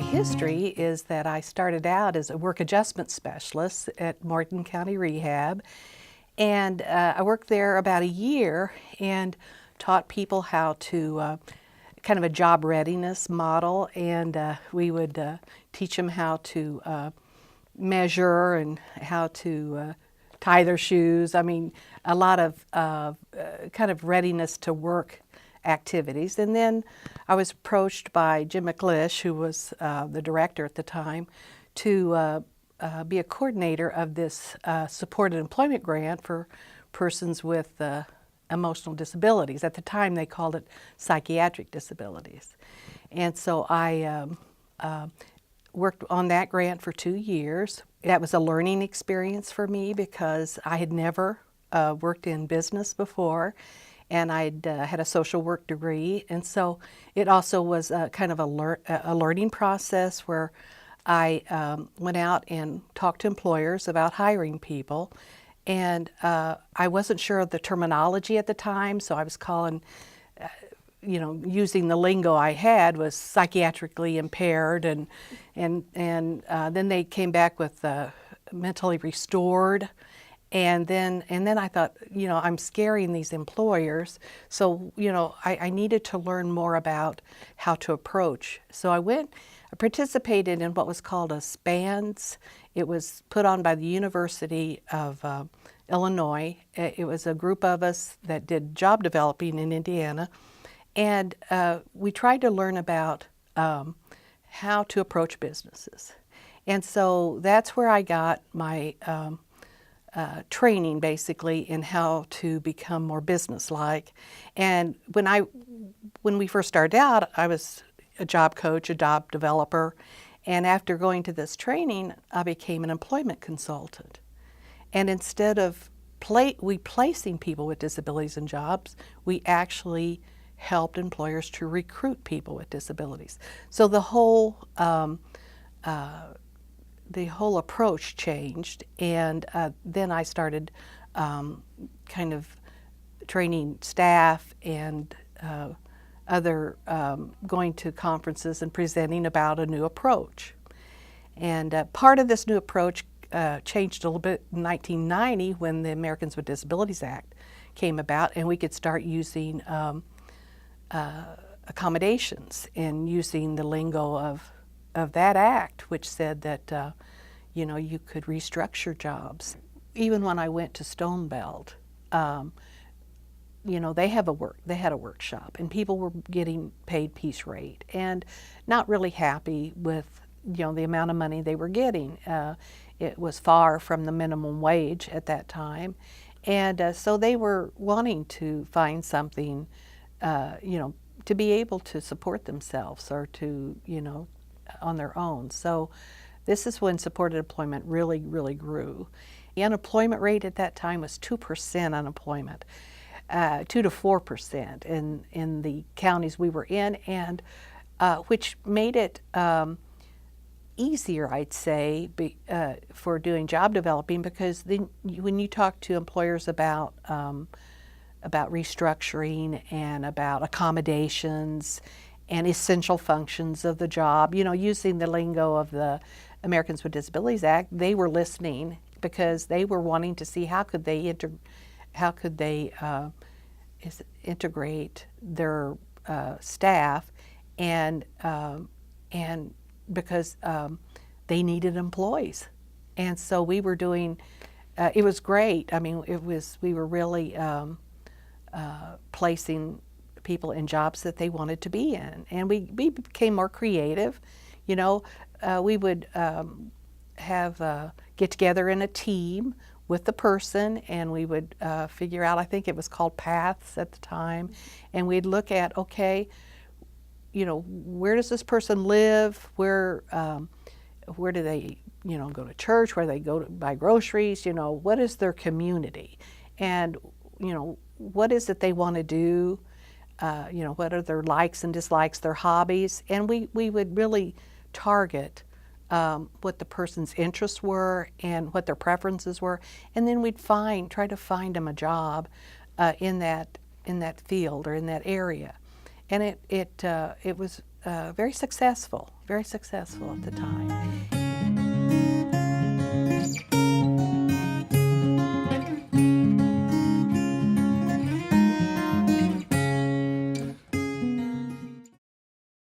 history is that I started out as a work adjustment specialist at Morton County Rehab, and I worked there about a year and taught people how to kind of a job readiness model, and we would teach them how to measure and how to tie their shoes. I mean, a lot of kind of readiness to work activities. And then I was approached by Jim McLish, who was the director at the time, to be a coordinator of this supported employment grant for persons with emotional disabilities. At the time they called it psychiatric disabilities. And so I worked on that grant for 2 years. That was a learning experience for me because I had never worked in business before, and I'd had a social work degree, and so it also was kind of a learning process where I went out and talked to employers about hiring people, and I wasn't sure of the terminology at the time, so I was calling, using the lingo I had was psychiatrically impaired, and then they came back with mentally restored. And then I thought, I'm scaring these employers, so, I needed to learn more about how to approach. So I participated in what was called a SPANS. It was put on by the University of Illinois. It was a group of us that did job developing in Indiana, and we tried to learn about how to approach businesses. And so that's where I got my training, basically, in how to become more business-like. And when we first started out, I was a job coach, a job developer, and after going to this training, I became an employment consultant. And instead of placing people with disabilities in jobs, we actually helped employers to recruit people with disabilities. So the whole approach changed, and then I started kind of training staff and going to conferences and presenting about a new approach. And part of this new approach changed a little bit in 1990 when the Americans with Disabilities Act came about, and we could start using accommodations and using the lingo of that act, which said that you could restructure jobs. Even when I went to Stone Belt, they had a workshop, and people were getting paid piece rate and not really happy with the amount of money they were getting. It was far from the minimum wage at that time, and so they were wanting to find something, to be able to support themselves or to on their own. So this is when supported employment really, really grew. The unemployment rate at that time was 2% unemployment, 2 to 4% in the counties we were in, and which made it easier, I'd say, for doing job developing, because then when you talk to employers about restructuring and about accommodations and essential functions of the job, using the lingo of the Americans with Disabilities Act, they were listening because they were wanting to see how could they integrate their staff, and because they needed employees. And so we were doing, it was great. I mean, we were really placing people in jobs that they wanted to be in. And we became more creative. We would get together in a team with the person, and we would figure out, I think it was called paths at the time, and we'd look at, okay, where does this person live? Where do they, go to church? Where do they go to buy groceries? What is their community? And, what is it they want to do? What are their likes and dislikes, their hobbies? And we would really target what the person's interests were and what their preferences were, and then we'd try to find them a job in that field or in that area. And it was very successful at the time.